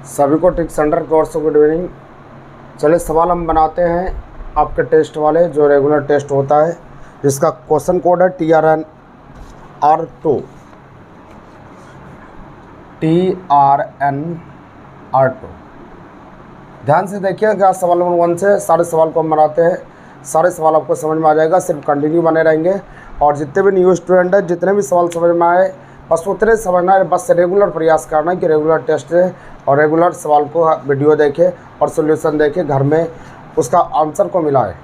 सभी को टिक सेंटर की ओर से गुड इवनिंग। चलिए सवाल हम बनाते हैं आपके टेस्ट वाले, जो रेगुलर टेस्ट होता है, जिसका क्वेश्चन कोड है TRNR2। ध्यान से देखिएगा सवाल नंबर 1 से सारे सवाल को हम बनाते हैं। सारे सवाल आपको समझ में आ जाएगा, सिर्फ कंटिन्यू बने रहेंगे। और जितने भी न्यू स्टूडेंट हैं, जितने भी सवाल समझ में आए, बस उतने समझना है। बस रेगुलर प्रयास करना है कि रेगुलर टेस्ट है और रेगुलर सवाल को वीडियो देखें और सॉल्यूशन देखें, घर में उसका आंसर को मिलाए।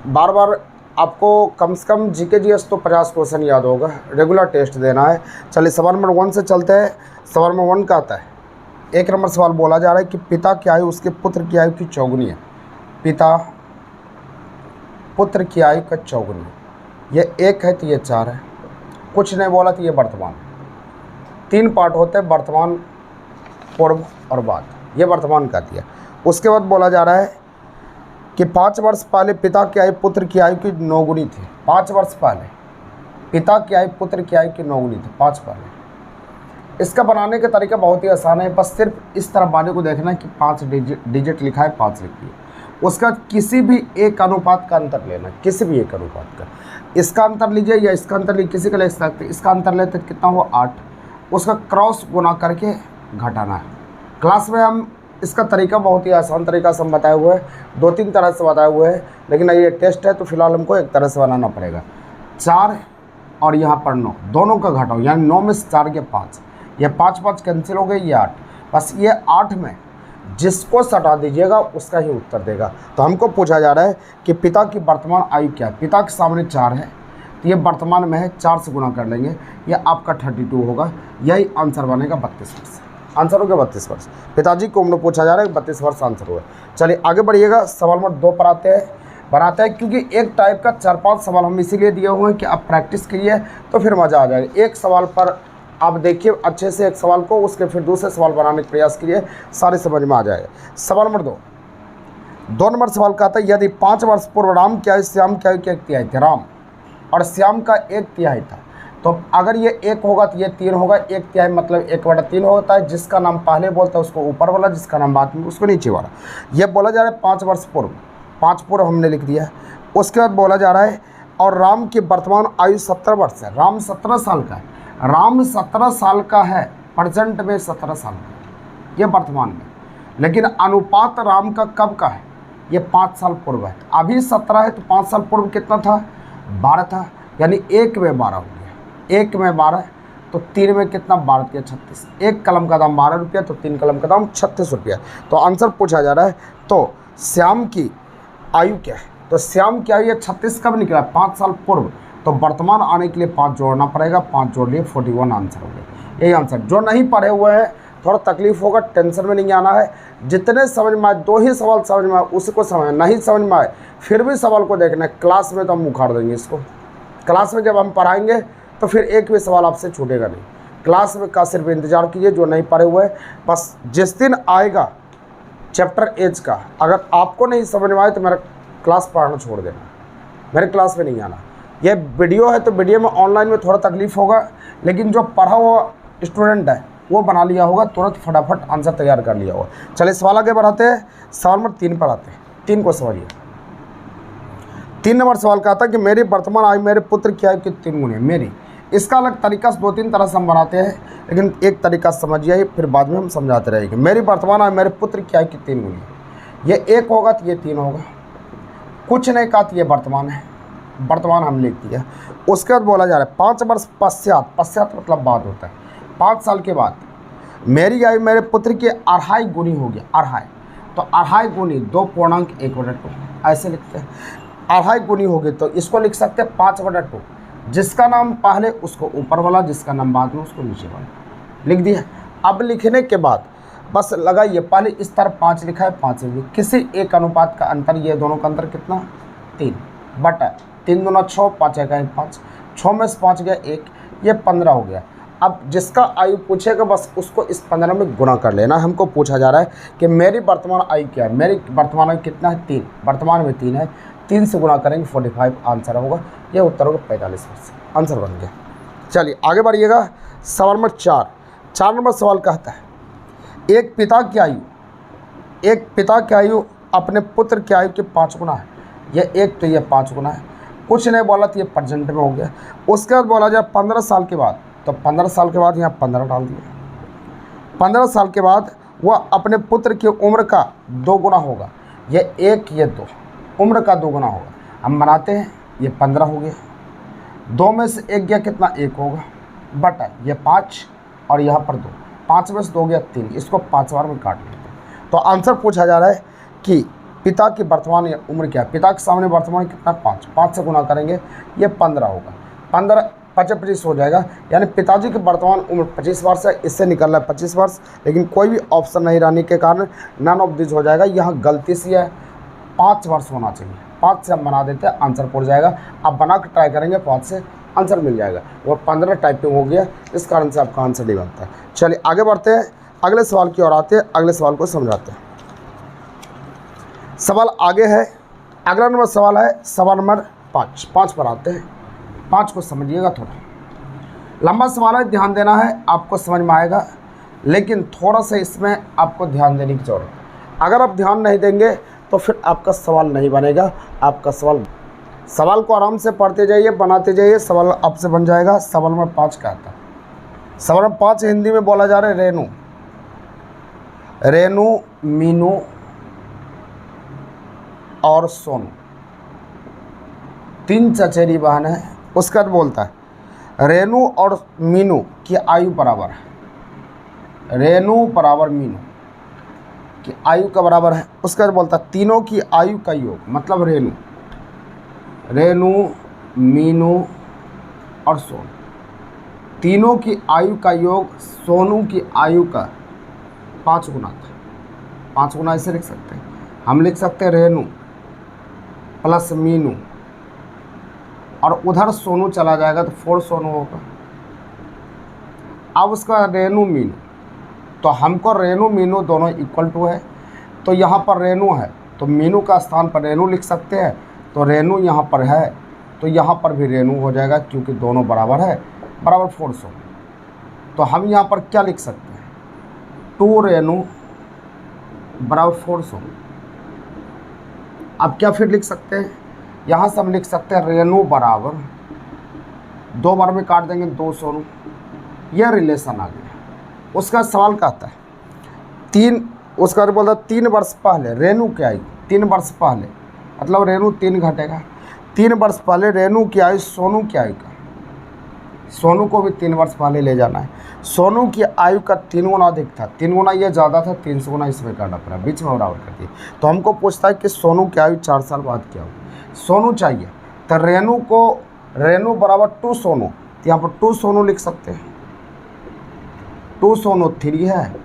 बार बार आपको कम से कम जीके जीएस तो 50 क्वेश्चन याद होगा, रेगुलर टेस्ट देना है। चलिए सवाल नंबर 1 से चलते हैं। सवाल नंबर 1 का आता है, 1 नंबर सवाल बोला जा रहा है कि पिता की आयु उसके पुत्र की आयु की चौगुनी है। पिता पुत्र की आयु का चौगुनी, ये 1 है तो ये 4 है, कुछ नहीं बोला तो ये वर्तमान। 3 पार्ट होते हैं, वर्तमान, पूर्व और बाद। ये वर्तमान का दिया। उसके बाद बोला जा रहा है कि 5 वर्ष पहले पिता की आयु पुत्र की आयु की 9 गुनी थी। 5 वर्ष पहले पिता की आयु पुत्र की आयु की 9 गुनी थी, 5 पहले। इसका बनाने का तरीका बहुत ही आसान है, बस सिर्फ इस तरफ वाले को देखना है कि 5 डिजिट लिखा है, 5 लिखिए। उसका किसी भी एक अनुपात का अंतर लेना, किसी भी एक अनुपात का। इसका अंतर लीजिए या इसका अंतर लीजिए, किसी का ले सकते। इसका अंतर लेते कितना हुआ, 8। उसका क्रॉस गुना करके घटाना है। क्लास में हम इसका तरीका बहुत ही आसान तरीका से हम बताए हुए हैं, 2-3 तरह से बताए हुए हैं, लेकिन ये टेस्ट है तो फिलहाल हमको एक तरह से बनाना पड़ेगा। 4 और यहाँ पर 9, दोनों का घटाओ, यानी 9 में से 4 के 5, ये 5 कैंसिल हो गए, ये 8। बस ये 8 में जिसको सटा दीजिएगा उसका ही उत्तर देगा। तो हमको पूछा जा रहा है कि पिता की वर्तमान आयु क्या है। पिता के सामने 4 है तो ये वर्तमान में है, 4 से गुना कर लेंगे, ये आपका 32 होगा। यही आंसर बनेगा 32 वर्ष। आंसर हो गया 32 वर्ष। पिताजी को उम्र पूछा जा रहा है, 32 वर्ष आंसर हुआ। चलिए आगे बढ़िएगा, सवाल नंबर 2 पर बनाते हैं क्योंकि एक टाइप का 4-5 सवाल हम इसीलिए दिए हुए हैं कि आप प्रैक्टिस कीजिए तो फिर मज़ा आ जाएगा। एक सवाल पर आप देखिए अच्छे से एक सवाल को, उसके फिर दूसरे सवाल बनाने का प्रयास कीजिए, सारे समझ में आ जाएगा। सवाल नंबर 2 नंबर सवाल का आता है, यदि 5 वर्ष पूर्व राम की आयु श्याम की आयु की 1 तिहाई थी। राम और श्याम का 1 तिहाई था, तो अगर ये 1 होगा तो ये 3 होगा। 1 तिहाई मतलब 1/3 होता है। जिसका नाम पहले बोलता है उसको ऊपर वाला, जिसका नाम बाद में उसको नीचे वाला। ये बोला जा रहा है 5 वर्ष पूर्व, 5 पूर्व हमने लिख दिया है। उसके बाद बोला जा रहा है और राम की वर्तमान आयु 17 वर्ष है। राम 17 साल का है। राम 17 साल का है, प्रेजेंट में 17 साल का है, ये वर्तमान में। लेकिन अनुपात राम का कब का है, ये 5 साल पूर्व है। अभी 17 है तो 5 साल पूर्व कितना था, 12 था, यानी 1 में 12 हो गया। 1 में 12 तो 3 में कितना, 12 या 36। 1 कलम का दाम 12 रुपया, तो 3 कलम का दाम 36 रुपया। तो आंसर पूछा जा रहा है, तो श्याम की आयु क्या है। तो श्याम की आयु 36 कब निकला, 5 साल पूर्व। तो वर्तमान आने के लिए 5 जोड़ना पड़ेगा, 5 जोड़ लिए 41 आंसर हो गया। यही आंसर। जो नहीं पढ़े हुए हैं थोड़ा तकलीफ होगा, टेंशन में नहीं आना है। जितने समझ में आए, 2 ही सवाल समझ में आए उसी को समझ, नहीं समझ में आए फिर भी सवाल को देखना है। क्लास में तो हम उखाड़ देंगे इसको। क्लास में जब हम पढ़ाएंगे तो फिर एक भी सवाल आपसे छूटेगा नहीं। क्लास में का सिर्फ इंतज़ार कीजिए। जो नहीं पढ़े हुए बस जिस दिन आएगा चैप्टर एज का, अगर आपको नहीं समझ में आए तो मेरा क्लास पढ़ना छोड़ देना, मेरे क्लास में नहीं आना। ये वीडियो है तो वीडियो में ऑनलाइन में थोड़ा तकलीफ होगा, लेकिन जो पढ़ा हुआ स्टूडेंट है वो बना लिया होगा, तुरंत फटाफट आंसर तैयार कर लिया होगा। चलिए सवाल आगे बढ़ाते हैं। सवाल नंबर 3 पर आते हैं। 3 को समझिए। 3 नंबर सवाल का आता है कि मेरी वर्तमान आयु मेरे पुत्र की आयु की 3 गुनी है। मेरी, इसका अलग तरीका से 2-3 तरह से हम बनाते हैं, लेकिन एक तरीका समझिए, फिर बाद में हम समझाते रहेंगे। मेरी वर्तमान आयु मेरे पुत्र की आयु की 3 गुनी है। ये 1 होगा तो ये 3 होगा, कुछ नहीं कहा तो ये वर्तमान है, वर्तमान हम लिख दिया। उसके बाद बोला जा रहा है 5 वर्ष पश्चात, पश्चात मतलब बाद होता है, 5 साल के बाद मेरी आयु मेरे पुत्र की 2.5 गुनी हो गया। 2.5 तो 2.5 गुनी 2.1/2 ऐसे लिखते हैं। 2.5 गुनी होगी तो इसको लिख सकते हैं 5/2। जिसका नाम पहले उसको ऊपर वाला, जिसका नाम बाद में उसको नीचे वाला, लिख दिया। अब लिखने के बाद बस लगाइए, पहले इस तरफ 5 लिखा है, 5 लिखिए। किसी एक अनुपात का अंतर, ये दोनों का अंतर कितना, 3 बटा 3 दूना 6, 5 एक 5, 6 में से 5 गया 1, ये 15 हो गया। अब जिसका आयु पूछेगा बस उसको इस 15 में गुना कर लेना। हमको पूछा जा रहा है कि मेरी वर्तमान आयु क्या है। मेरी वर्तमान आयु कितना है, 3, वर्तमान में 3 है, 3 से गुना करेंगे 45 आंसर होगा। ये उत्तर होगा 45 वर्ष। आंसर बन गया। चलिए आगे बढ़िएगा। सवाल नंबर 4 नंबर सवाल कहता है एक पिता की आयु अपने पुत्र की आयु के 5 गुना है। ये एक तो ये 5 गुना है। कुछ नहीं बोला तो ये प्रेजेंट में हो गया। उसके बाद बोला जाए 15 साल के बाद, तो 15 साल के बाद यहाँ 15 डाल दिया। 15 साल के बाद वह अपने पुत्र की उम्र का 2 गुना होगा। ये 1 ये 2 उम्र का 2 गुना होगा। हम बनाते हैं, ये 15 हो गया। 2 में से 1 गया कितना, 1 होगा, बटा ये 5 और यहाँ पर 2, 5 में से 2 गया 3। इसको 5 बार में काट लेते हैं। तो आंसर पूछा जा रहा है कि पिता की वर्तमान उम्र क्या है। पिता के सामने वर्तमान कितना, 5 से गुना करेंगे, ये 15 होगा। 15 25 हो जाएगा, यानी पिताजी की वर्तमान उम्र 25 वर्ष है। इससे निकल रहा है 25 वर्ष, लेकिन कोई भी ऑप्शन नहीं रहने के कारण नन ऑफ दिस हो जाएगा। यहाँ गलती सी है, 5 वर्ष होना चाहिए। 5 से हम बना देते हैं, आंसर पड़ जाएगा। आप बना कर ट्राई करेंगे, 5 से आंसर मिल जाएगा। वो 15 टाइपिंग हो गया, इस कारण से आपका आंसर नहीं बनता है। चलिए आगे बढ़ते हैं, अगले सवाल की ओर आते हैं, अगले सवाल को समझाते हैं। सवाल आगे है, अगला नंबर सवाल है सवाल नंबर 5 पर आते हैं। 5 को समझिएगा, थोड़ा लंबा सवाल है, ध्यान देना है, आपको समझ में आएगा, लेकिन थोड़ा सा इसमें आपको ध्यान देने की जरूरत है। अगर आप ध्यान नहीं देंगे तो फिर आपका सवाल नहीं बनेगा। आपका सवाल को आराम से पढ़ते जाइए, बनाते जाइए, सवाल आपसे बन जाएगा। सवाल नंबर 5 का आता है। सवाल नंबर 5 हिंदी में बोला जा रहा है रेनू, मीनू और सोनू 3 चचेरी बहन है। उसका बोलता है रेनू और मीनू की आयु बराबर है। रेनू बराबर मीनू की आयु का बराबर है। उसका बोलता है तीनों की आयु का योग, मतलब रेनू, मीनू और सोनू, तीनों की आयु का योग सोनू की आयु का 5 गुना था। 5 गुना ऐसे लिख सकते हैं, हम लिख सकते हैं रेनू प्लस मीनू, और उधर सोनू चला जाएगा तो 4 सोनू होगा। अब उसका रेनू मीनू, तो हमको रेनू मीनू दोनों इक्वल टू है, तो यहाँ पर रेनू है तो मीनू का स्थान पर रेनू लिख सकते हैं। तो रेनू यहाँ पर है तो यहाँ पर भी रेनू हो जाएगा, क्योंकि दोनों बराबर है, बराबर 4 सोनू। तो हम यहाँ पर क्या लिख सकते हैं, 2 रेनू बराबर 4 सोनू। अब क्या फिर लिख सकते हैं, यहाँ से हम लिख सकते हैं रेनू बराबर 2 बार में काट देंगे 2 सोनू। यह रिलेशन आ गया। उसका सवाल का आता है 3, उसका बोलता 3 वर्ष पहले रेनू की आयु, 3 वर्ष पहले मतलब रेनू 3 घटेगा। 3 वर्ष पहले रेनू की आयु सोनू की आयु का, सोनू को भी 3 वर्ष पहले ले जाना है। सोनू की आयु का 3 गुना अधिक था, 3 गुना ये ज़्यादा था, 300 गुना इसमें करना पड़ा, बीच में बराबर कर दिए। तो हमको पूछता है कि सोनू की आयु 4 साल बाद क्या होगी। सोनू चाहिए तो रेनू बराबर 2 सोनू, तो यहाँ पर 2 सोनू लिख सकते हैं। 2 सोनू 3 है,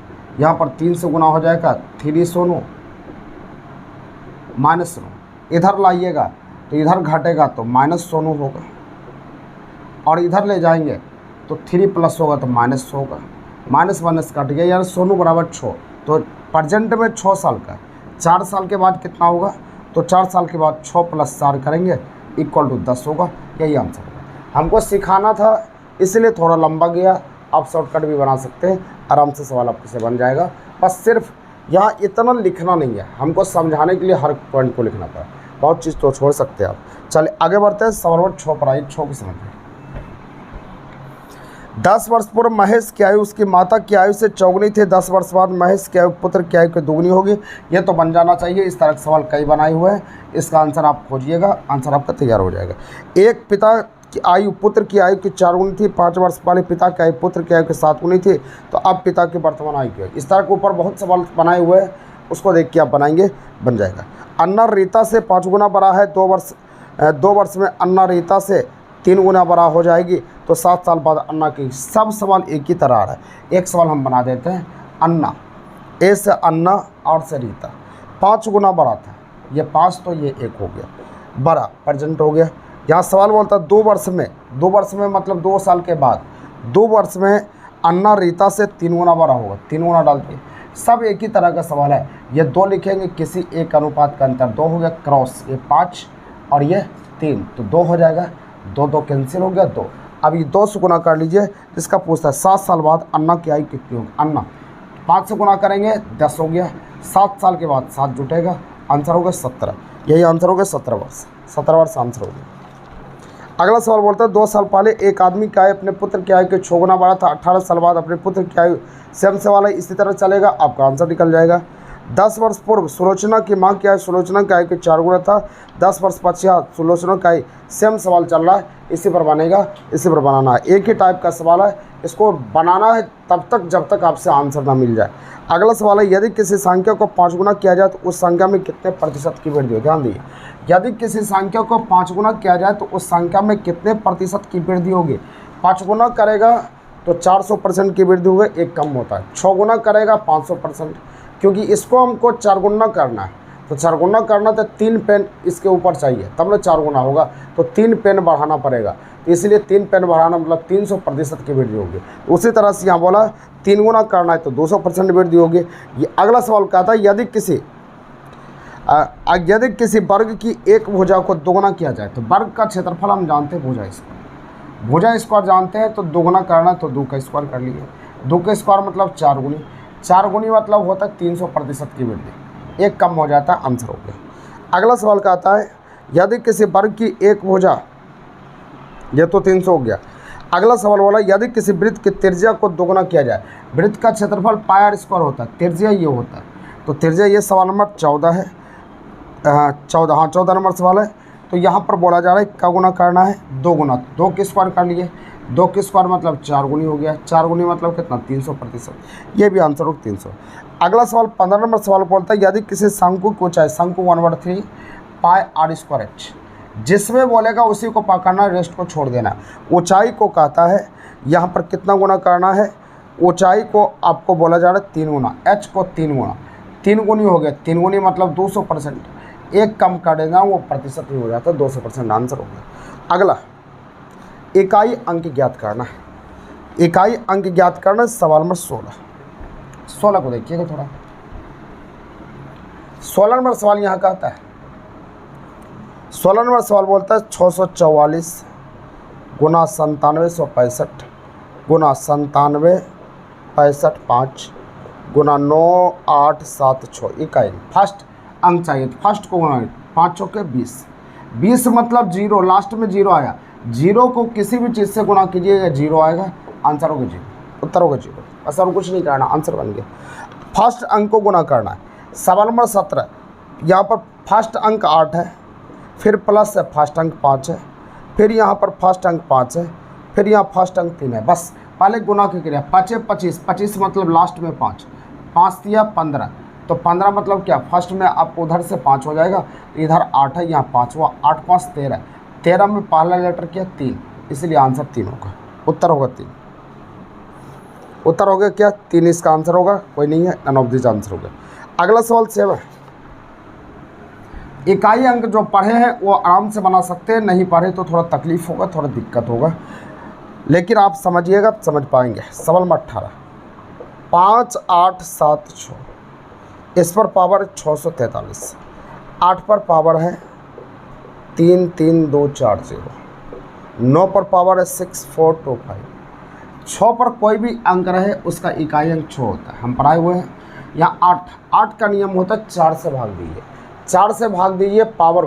यहाँ पर 3 से गुना हो जाएगा 3 सोनू माइनस सोनू, इधर लाइएगा तो इधर घटेगा तो माइनस सोनू होगा, और इधर ले जाएंगे तो 3 प्लस होगा तो माइनस होगा, माइनस माइनस कट गया, यानी सोनू बराबर 6। तो प्रेजेंट में 6 साल का, 4 साल के बाद कितना होगा, तो 4 साल के बाद 6 + 4 करेंगे इक्वल टू 10 होगा। यही आंसर होगा। हमको सिखाना था इसलिए थोड़ा लंबा गया, आप शॉर्टकट भी बना सकते हैं, आराम से सवाल आपसे बन जाएगा। बस सिर्फ यहाँ इतना लिखना नहीं है, हमको समझाने के लिए हर पॉइंट को लिखना पड़ा, बहुत चीज़ तो छोड़ सकते हैं आप। चलिए आगे बढ़ते हैं, सवाल नंबर 6 पर आइए। 6 की समझ 10 वर्ष पूर्व महेश की आयु उसकी माता की आयु से 4 गुनी थी। 10 वर्ष बाद महेश की आयु पुत्र की आयु की 2 गुनी होगी। ये तो बन जाना चाहिए। इस तरह के सवाल कई बनाए हुए हैं, इसका आंसर आप खोजिएगा, आंसर आपका तैयार हो जाएगा। एक पिता की आयु पुत्र की आयु की 4 गुनी थी। 5 वर्ष पहले पिता की आयु पुत्र की आयु की 7 गुनी थी। तो अब पिता की वर्तमान आयु क्या है। इस तरह के ऊपर बहुत सवाल बनाए हुए हैं, उसको देख के आप बनाएंगे, बन जाएगा। अन्ना रीता से 5 गुना बड़ा है। 2 वर्ष में अन्ना रीता से 3 गुना बड़ा हो जाएगी। तो 7 साल बाद अन्ना की, सब सवाल एक ही तरह है। एक सवाल हम बना देते हैं, अन्ना, ए से अन्ना और से रीता 5 गुना बड़ा था। ये 5 तो ये 1 हो गया, बड़ा प्रेजेंट हो गया। यहाँ सवाल बोलता है 2 वर्ष में मतलब 2 साल के बाद, 2 वर्ष में अन्ना रीता से 3 गुना बड़ा होगा। 3 गुना डाल दिए, सब एक ही तरह का सवाल है। ये 2 लिखेंगे, किसी एक अनुपात का अंतर 2 हो गया, क्रॉस ये 5 और ये 3 तो 2 हो जाएगा। 2 कैंसिल हो गया 2। अब ये 2 से गुना कर लीजिए। इसका पूछता है 7 साल बाद अन्ना की आयु कितनी होगी। अन्ना 5 से गुना करेंगे 10 हो गया, 7 साल के बाद 7 जुटेगा, आंसर होगा 17। यही आंसर हो गया 17 वर्ष, 17 वर्ष आंसर हो गया। अगला सवाल बोलता है 2 साल पहले एक आदमी की आयु अपने पुत्र की आयु के 6 गुना बढ़ा था, 18 साल बाद अपने पुत्र की आयु सेम सवाल है, इसी तरह चलेगा, आपका आंसर निकल जाएगा। 10 वर्ष पूर्व सुलोचना की माँ की आयु सुलोचना की आयु के 4 गुना था, 10 वर्ष पश्चात सुलोचना की आयु, सेम सवाल चल रहा है, इसी पर बनेगा, इसी पर बनाना है। एक ही टाइप का सवाल है, इसको बनाना है तब तक जब तक आपसे आंसर ना मिल जाए। अगला सवाल है यदि किसी संख्या को 5 गुना किया जाए तो उस संख्या में कितने प्रतिशत की वृद्धि हो। ध्यान दीजिए, यदि किसी संख्या को 5 गुना किया जाए तो उस संख्या में कितने प्रतिशत की वृद्धि होगी। 5 गुना करेगा तो 400% की वृद्धि होगी, एक कम होता है। 6 गुना करेगा 500%, क्योंकि इसको हमको 4 गुना करना है, तो 4 गुना करना तो 3 पेन इसके ऊपर चाहिए तब ना 4 गुना होगा, तो 3 पेन बढ़ाना पड़ेगा, तो इसलिए 3 पेन बढ़ाना मतलब 300% की वृद्धि होगी। उसी तरह से यहाँ बोला 3 गुना करना है तो 200% वृद्धि होगी। ये अगला सवाल कहता है यदि किसी वर्ग की एक भुजा को दोगुना किया जाए तो वर्ग का क्षेत्रफल हम जानते हैं भुजा स्क्वायर जानते हैं, तो दोगुना करना तो 2 का स्क्वायर कर लिए। 2 का स्क्वायर मतलब 4 गुनी, 4 गुनी मतलब होता है 300% की वृद्धि, एक कम हो जाता है, आंसर हो गया। अगला सवाल कहता है यदि किसी वर्ग की एक भुजा, ये तो 300 हो गया। अगला सवाल बोला यदि किसी वृत्त की त्रिज्या को दोगुना किया जाए, वृत्त का क्षेत्रफल पाई आर स्क्वायर होता है, त्रिज्या ये होता है, तो त्रिज्या ये सवाल नंबर 14 है, 14 नंबर सवाल है। तो यहाँ पर बोला जा रहा है क्या गुना करना है, 2 गुना, 2 के स्क्वायर कर लिए, 2 के स्क्वायर मतलब 4 गुनी हो गया, 4 गुनी मतलब कितना 300%, ये भी आंसर हो 300। अगला सवाल 15 नंबर सवाल बोलता है यदि किसी शंकु की ऊंचाई शंकु 1/3 पाई आर स्क्वायर एच, जिसमें बोलेगा उसी को पकड़ना, रेस्ट को छोड़ देना। ऊंचाई को कहता है यहाँ पर कितना गुना करना है, ऊंचाई को आपको बोला जा रहा है 3 गुना, एच को 3 गुना, 3 गुनी हो गया, 3 गुनी मतलब 200%, एक कम कर देना वो प्रतिशत ही हो जाता है, 200% आंसर हो गया। अगला इकाई अंक ज्ञात करना है, इकाई अंक ज्ञात करना, सवाल नंबर 16 को देखिएगा थोड़ा। 16 नंबर सवाल यहाँ कहता है, 16 नंबर सवाल बोलता है 644 गुना 9765 गुना 97 65 5 गुना 9876 इकाई। फर्स्ट अंक चाहिए, फर्स्ट को गुना 5 चौके 20, 20 मतलब 0, लास्ट में 0 आया, 0 को किसी भी चीज़ से गुना कीजिएगा 0 आएगा, आंसर होगा 0, उत्तर होगा 0, बस और कुछ नहीं करना, आंसर बन गया। फर्स्ट अंक को गुना करना है। सवाल नंबर 17, यहाँ पर फर्स्ट अंक 8 है, फिर प्लस है फर्स्ट अंक 5 है, फिर यहाँ पर फर्स्ट अंक 5 है, फिर यहाँ फर्स्ट अंक 3 है, बस पहले गुना की क्रिया। 5 25, 25 मतलब लास्ट में 5, 5 दिया 15, तो 15 मतलब क्या, फर्स्ट में आपको उधर से 5 हो जाएगा, इधर 8 है, यहाँ 5 हुआ, 8 5 13, 13 में पहला लेटर क्या 3, इसलिए आंसर 3 होगा, उत्तर होगा 3, उत्तर हो गया क्या 3, इसका आंसर होगा, कोई नहीं है, नन ऑफ दिस आंसर होगा। अगला सवाल 7, इकाई अंक जो पढ़े हैं वो आराम से बना सकते हैं, नहीं पढ़े तो थोड़ा तकलीफ होगा, थोड़ा दिक्कत होगा, लेकिन आप समझिएगा समझ पाएंगे। सवाल नंबर 18, 5 8 7 6, इस पर पावर 643, 8 पर पावर है 3 3 2 4 0, 9 पर पावर है 6 4 2 5, 6 पर कोई भी अंक रहे उसका इकाई अंक 6 होता है, हम पढ़ाए हुए हैं। यहाँ 8 का नियम होता है 4 से भाग दीजिए, 4 से भाग दीजिए पावर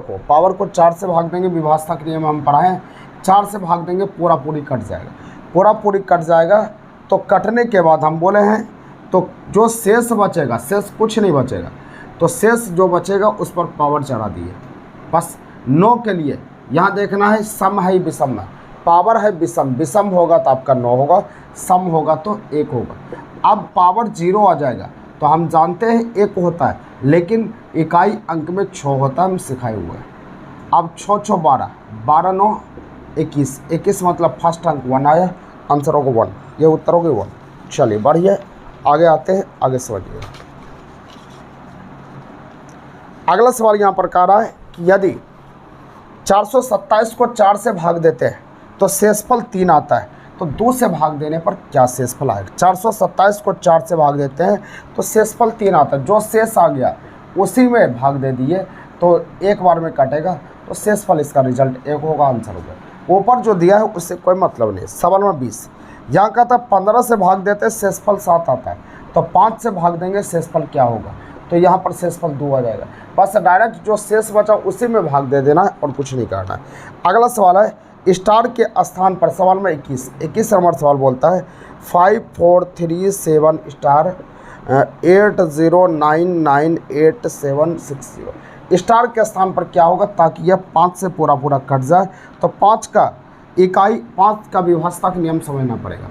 को 4 से भाग देंगे, विभाजता के नियम हम पढ़ाए हैं, 4 से भाग देंगे पूरा पूरी कट जाएगा, पूरा पूरी कट जाएगा, तो कटने के बाद हम बोले हैं तो जो शेष बचेगा, शेष कुछ नहीं बचेगा, तो शेष जो बचेगा उस पर पावर चढ़ा दिए। बस 9 के लिए यहाँ देखना है सम है विषम है, पावर है विषम, विषम होगा तो आपका 9 होगा, सम होगा तो 1 होगा। अब पावर 0 आ जाएगा तो हम जानते हैं 1 होता है, लेकिन इकाई अंक में 6 होता है, हम सिखाए हुए हैं। अब 6 6 12, 12 9 21, 21 मतलब फर्स्ट अंक 1 आया, आंसर होगा 1, ये उत्तर होगा 1। चलिए बढ़िया, आगे आते हैं, आगे समझिए। अगला सवाल यहाँ पर कह रहा है कि यदि 427 को 4 से भाग देते हैं तो शेषफल 3 आता है, तो 2 से भाग देने पर क्या शेषफल आएगा। 427 को 4 से भाग देते हैं तो शेषफल 3 आता है, जो शेष आ गया उसी में भाग दे दिए तो एक बार में कटेगा, तो शेषफल इसका रिजल्ट 1 होगा, आंसर होगा। ऊपर जो दिया है उससे कोई मतलब नहीं। सवाल नंबर 20, यहाँ कहता है 15 से भाग देते हैं शेषफल 7 आता है, तो 5 से भाग देंगे, शेषफल क्या होगा, तो यहाँ पर शेषफल 2 आ जाएगा। बस डायरेक्ट जो शेष बचा उसी में भाग दे देना है और कुछ नहीं करना है। अगला सवाल है स्टार के स्थान पर, सवाल में 21 नंबर सवाल बोलता है 5437 स्टार 80998760 स्टार के स्थान पर क्या होगा ताकि यह 5 से पूरा पूरा कट जाए। तो 5 का इकाई, 5 का विभाज्यता का नियम समझना पड़ेगा।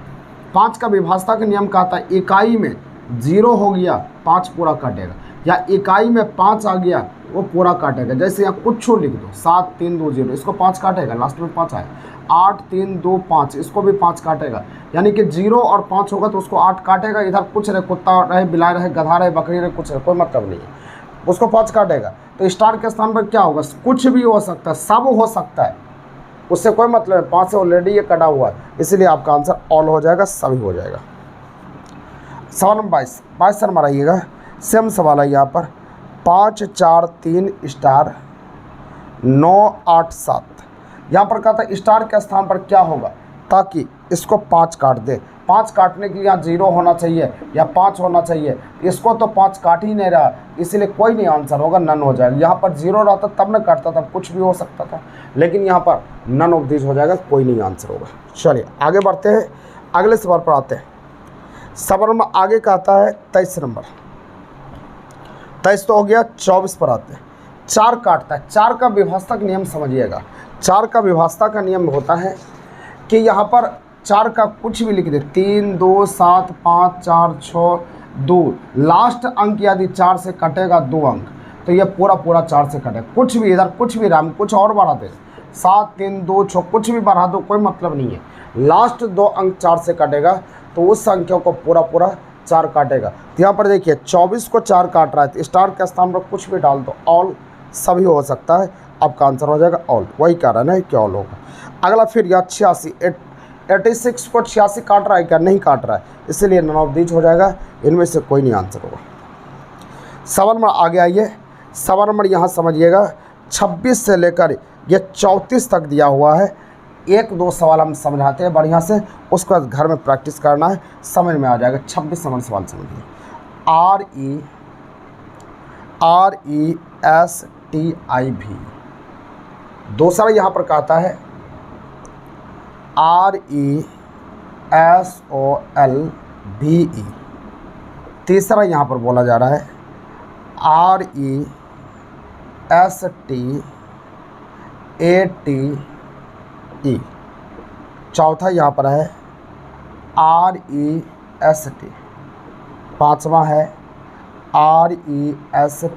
5 का विभाज्यता का नियम कहता है इकाई में 0 हो गया 5 पूरा काटेगा, या इकाई में 5 आ गया वो पूरा काटेगा। जैसे यहाँ कुछ लिख दो 7320, इसको 5 काटेगा, लास्ट में 5 आए, 8325 इसको भी 5 काटेगा, यानी कि 0 और 5 होगा तो उसको 8 काटेगा। इधर कुछ रहे, कुत्ता रहे, बिलाई रहे, गधा रहे, बकरी रहे, कुछ रहे, कोई मतलब नहीं है, उसको 5 काटेगा। तो स्टार के स्थान पर क्या होगा, कुछ भी हो सकता है, सब हो सकता है, उससे कोई मतलब है। 5 से ऑलरेडी ये कटा हुआ है, इसलिए आपका आंसर ऑल हो जाएगा, सभी हो जाएगा। सवाल नंबर 22 नंबर आइएगा, सेम सवाल है यहाँ पर 543 स्टार 987। यहाँ पर कहता है स्टार के स्थान पर क्या होगा ताकि इसको 5 काट दे। 5 काटने के लिए यहाँ 0 होना चाहिए या 5 होना चाहिए, इसको तो 5 काट ही नहीं रहा, इसलिए कोई नहीं आंसर होगा, नन हो जाएगा। यहाँ पर 0 रहता तब न काटता था, कुछ भी हो सकता था, लेकिन यहाँ पर नन ऑफ दिस हो जाएगा, कोई नहीं आंसर होगा। चलिए आगे बढ़ते हैं, अगले सवाल पर आते हैं। सवाल में आगे कहता है 23 नंबर, 23 तो हो गया, 24 पर आते हैं। 4 काटता है, 4 का विभाज्यता का नियम समझिएगा। 4 का विभाज्यता का नियम होता है कि यहाँ पर 4 का कुछ भी लिख दे, 3 2 7 5 4 6 2, लास्ट अंक यदि 4 से कटेगा 2 अंक तो यह पूरा पूरा 4 से कटेगा। कुछ भी इधर कुछ भी राम, कुछ और बढ़ा दे, 7 3 2 6 कुछ भी बढ़ा दो, कोई मतलब नहीं है। लास्ट 2 अंक 4 से कटेगा तो उस संख्या को पूरा पूरा 4 काटेगा। तो यहाँ पर देखिए 24 को 4 काट रहा है, तो स्टार के स्थान पर कुछ भी डाल दो, ऑल सभी हो सकता है, आपका आंसर हो जाएगा ऑल, वही कारण है कि ऑल होगा। अगला फिर यह 86 को 86 काट रहा है क्या, नहीं काट रहा है, इसलिए नन ऑफ दीज हो जाएगा, इनमें से कोई नहीं आंसर होगा। सवाल नंबर आगे आइए, सवाल नंबर यहाँ समझिएगा 26 से लेकर ये 34 तक दिया हुआ है। 1-2 सवाल हम समझाते हैं बढ़िया से, उसका घर में प्रैक्टिस करना है, समझ में आ जाएगा। 26 नंबर सवाल समझिए, RESTIV। दूसरा यहाँ पर कहता है RESOLVE। तीसरा यहाँ पर बोला जा रहा है RESTATE। चौथा यहाँ पर है REST। पांचवा है RESPOND।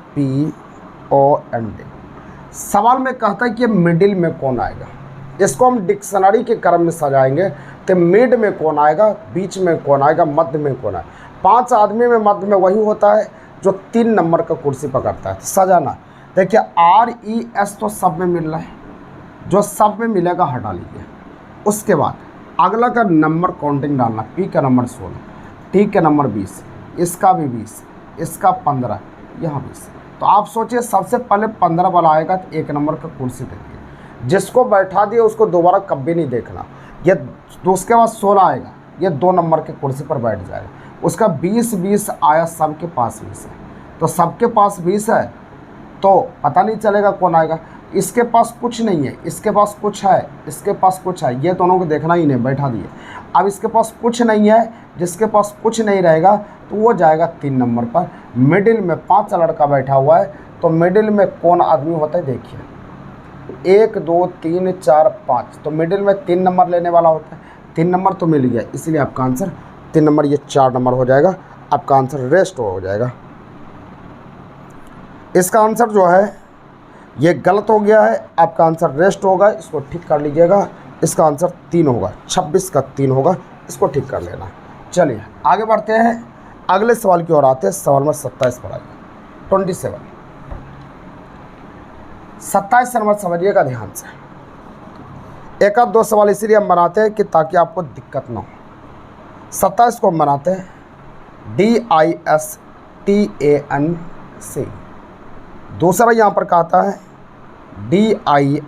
सवाल में कहता है कि मिडिल में कौन आएगा, इसको हम डिक्शनरी के क्रम में सजाएंगे। तो मिड में कौन आएगा, बीच में कौन आएगा, मध्य में कौन आएगा। 5 आदमी में मध्य में वही होता है जो 3 नंबर का कुर्सी पकड़ता है। सजाना देखिए, RES तो सब में मिल रहा है, जो सब में मिलेगा हटा लीजिए। उसके बाद अगला का नंबर काउंटिंग डालना, P का नंबर 16, T का नंबर 20, इसका भी 20, इसका 15, यहाँ 20। तो आप सोचिए सबसे पहले 15 वाला आएगा तो 1 नंबर का कुर्सी देखिए, जिसको बैठा दिए उसको दोबारा कभी नहीं देखना। ये उसके बाद 16 आएगा, ये 2 नंबर के कुर्सी पर बैठ जाएगा। उसका 20 आया, सबके पास 20 है, तो सबके पास 20 है तो पता नहीं चलेगा कौन आएगा। इसके पास कुछ नहीं है, इसके पास कुछ है, इसके पास कुछ है, ये दोनों को देखना ही नहीं, बैठा दिए। अब इसके पास कुछ नहीं है, जिसके पास कुछ नहीं रहेगा तो वो जाएगा 3 नंबर पर। मिडिल में 5 लड़का बैठा हुआ है, तो मिडिल में कौन आदमी होता है देखिए, 1 2 3 4 5, तो मिडिल में 3 नंबर लेने वाला होता है। 3 नंबर तो मिल गया, इसलिए आपका आंसर 3 नंबर, ये 4 नंबर हो जाएगा, आपका आंसर रेस्ट हो जाएगा। इसका आंसर जो है ये गलत हो गया है, आपका आंसर रेस्ट होगा, इसको ठीक कर लीजिएगा। इसका आंसर 3 होगा, 26 का 3 होगा, इसको ठीक कर लेना। चलिए आगे बढ़ते हैं, अगले सवाल की ओर आते हैं। सवाल नंबर 27 पर आइए, 27 नंबर समझिएगा ध्यान से। 1-2 सवाल इसीलिए हम बनाते हैं कि ताकि आपको दिक्कत ना हो। 27 को हम बनाते हैं DISTANC। दूसरा यहाँ पर कहता है DISTRICK।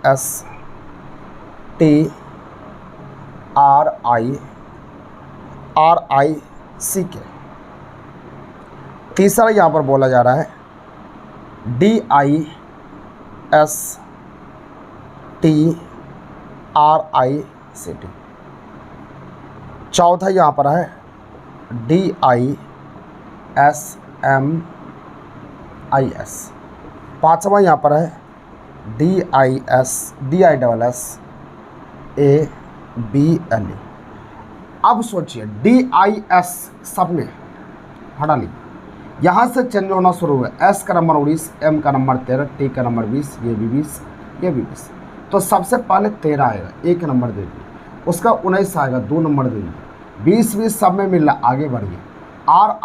तीसरा यहाँ पर बोला जा रहा है DISTRICT। चौथा यहाँ पर है DISMIS। पांचवा यहाँ पर है DISSABLE। अब सोचिए DIS सब में हटा ली, यहाँ से चेंज होना शुरू हुआ। S का नंबर 19, M का नंबर 13, T का नंबर 20, ये भी 20, ये भी 20। तो सबसे पहले 13 आएगा, 1 नंबर दे दिए। उसका 19 आएगा, 2 नंबर दे दिए। 20 20 सब में मिल रहा, आगे बढ़िए।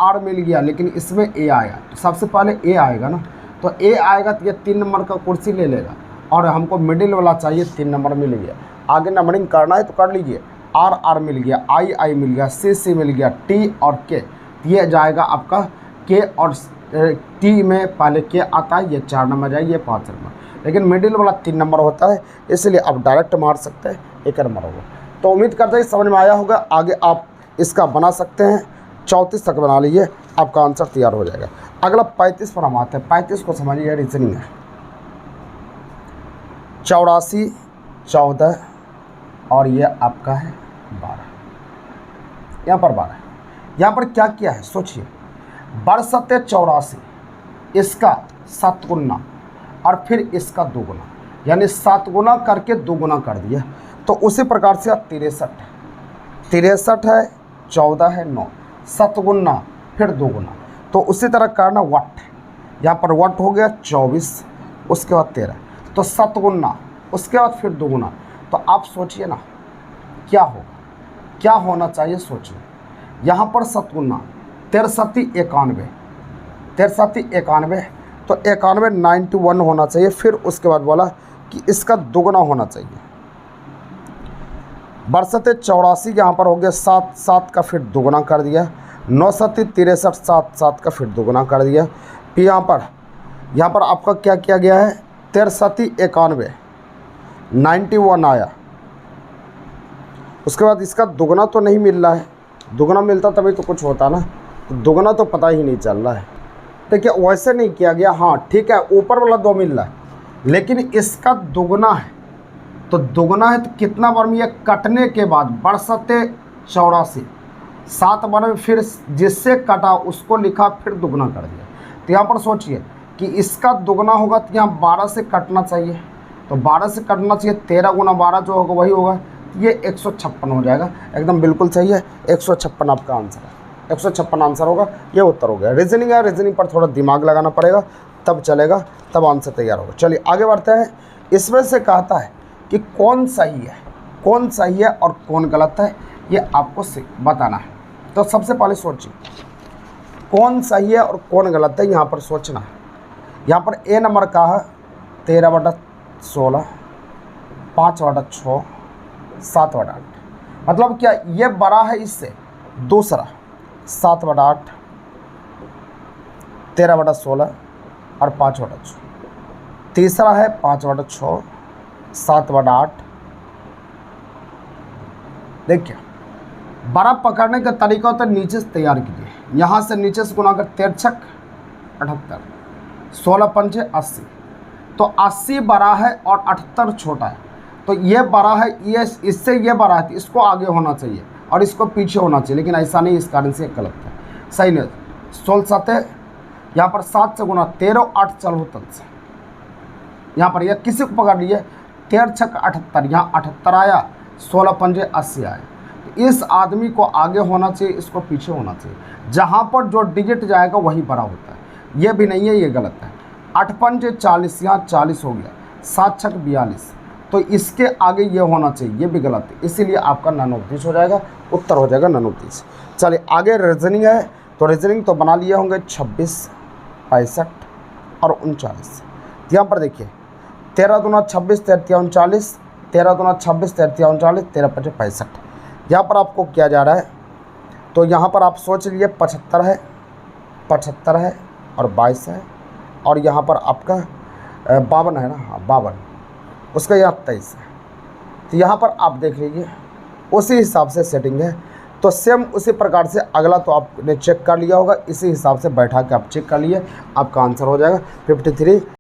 R मिल गया, लेकिन इसमें A आया, तो सबसे पहले A आएगा ना। तो A आएगा तो ये 3 नंबर का कुर्सी ले लेगा, और हमको मिडिल वाला चाहिए, 3 नंबर मिल गया। आगे नंबरिंग करना है तो कर लीजिए। R मिल गया, I मिल गया, C मिल गया, T और K। ये जाएगा आपका K और T में पहले K आता है, ये 4 नंबर जाएगा, ये 5 नंबर। लेकिन मिडिल वाला 3 नंबर होता है, इसलिए आप डायरेक्ट मार सकते हैं, 1 नंबर होगा। तो उम्मीद करते हैं समझ में आया होगा। आगे आप इसका बना सकते हैं, 34 तक बना लीजिए, आपका आंसर तैयार हो जाएगा। अगला 35 पर हम आते हैं। 35 को समझिए, रीजनिंग है। 84, 14 और ये आपका है 12। यहाँ पर 12, यहाँ पर क्या किया है सोचिए। 62 84, इसका 7 गुना और फिर इसका 2 गुना, यानी 7 गुना करके 2 गुना कर दिया। तो उसी प्रकार से 63 है, 14 है, 9, 7 गुना फिर 2 गुना। तो उसी तरह करना वट, यहाँ पर वट हो गया 24, उसके बाद 13, तो 7 गुना, उसके बाद फिर 2 गुना। तो आप सोचिए ना क्या होगा, क्या होना चाहिए सोचिए। यहाँ पर 7 गुना, 63 91, 63 91, तो 91 91 होना चाहिए। फिर उसके बाद बोला कि इसका 2 गुना होना चाहिए। 62 84, यहाँ पर हो गया 7 7 का फिर 2 गुना कर दिया। 9 7 63, 7 7 का फिर 2 गुना कर दिया। फिर यहाँ पर आपका क्या किया गया है, 63 91 91 आया। उसके बाद इसका 2 गुना तो नहीं मिल रहा है, 2 गुना मिलता तभी तो कुछ होता ना, तो 2 गुना तो पता ही नहीं चल रहा है। देखिए वैसे नहीं किया गया, हाँ ठीक है, ऊपर वाला 2 मिल रहा है, लेकिन इसका 2 गुना है। तो 2 गुना है तो कितना बार में ये कटने के बाद 62 84, 7 बार में फिर जिससे कटा उसको लिखा, फिर 2 गुना कर दिया। तो यहाँ पर सोचिए कि इसका 2 गुना होगा तो यहाँ 12 से कटना चाहिए, तो 12 से कटना चाहिए, 13 गुना 12 जो होगा वही होगा, ये 156 हो जाएगा। एकदम बिल्कुल सही है, 156 आपका आंसर है, 156 आंसर होगा। ये उत्तर हो गया। रीजनिंग है, रीजनिंग पर थोड़ा दिमाग लगाना पड़ेगा, तब चलेगा, तब आंसर तैयार होगा। चलिए आगे बढ़ते हैं। इसमें से कहता है कि कौन सही है, कौन सही है और कौन गलत है, ये आपको बताना है। तो सबसे पहले सोचिए कौन सही है और कौन गलत है, यहाँ पर सोचना है। यहाँ पर ए नंबर का है 13/16, 5/6, 7/8। मतलब क्या ये बड़ा है इससे। दूसरा 7/8, 13/16 और 5/6। तीसरा है 5/6, 7/8। देखिए बड़ा पकड़ने का तरीका होता है, नीचे से तैयार कीजिए, यहाँ से नीचे से गुना कर, 13 छक 78, 16 पंचे 80। तो 80 बड़ा है और 78 छोटा है, तो ये बड़ा है, ये इससे ये बड़ा है, तो इसको आगे होना चाहिए और इसको पीछे होना चाहिए, लेकिन ऐसा नहीं, इस कारण से गलत है, सही नहीं। 16 7, यहाँ पर 7 से गुना, 13 8 चलो तक से, यहाँ पर यह किसी को पकड़ लीजिए, 13 छक 78, यहाँ 78 आया, 16 पंजे 80 आया। इस आदमी को आगे होना चाहिए, इसको पीछे होना चाहिए। जहाँ पर जो डिजिट जाएगा वही बड़ा होता है, ये भी नहीं है, ये गलत है। 8 पंजे 40, यहाँ 40 हो गया, 7 छक 42, तो इसके आगे ये होना चाहिए, ये भी गलत है, इसीलिए आपका 29 हो जाएगा, उत्तर हो जाएगा 29। चलिए आगे रीजनिंग है। तो रीजनिंग तो बना लिए होंगे 26, 65 और 39। यहाँ पर देखिए 13 दूना 26, 33 39, 13 दूना 26, 33 39, 13 5 65। यहाँ पर आपको किया जा रहा है, तो यहाँ पर आप सोच लीजिए 75 है, 75 है और 22 है, और यहाँ पर आपका 52 है ना, हाँ 52, उसका यहाँ 23 है। तो यहाँ पर आप देख लीजिए, उसी हिसाब से सेटिंग है। तो सेम उसी प्रकार से अगला तो आपने चेक कर लिया होगा, इसी हिसाब से बैठा के आप चेक कर लिए, आपका आंसर हो जाएगा 53।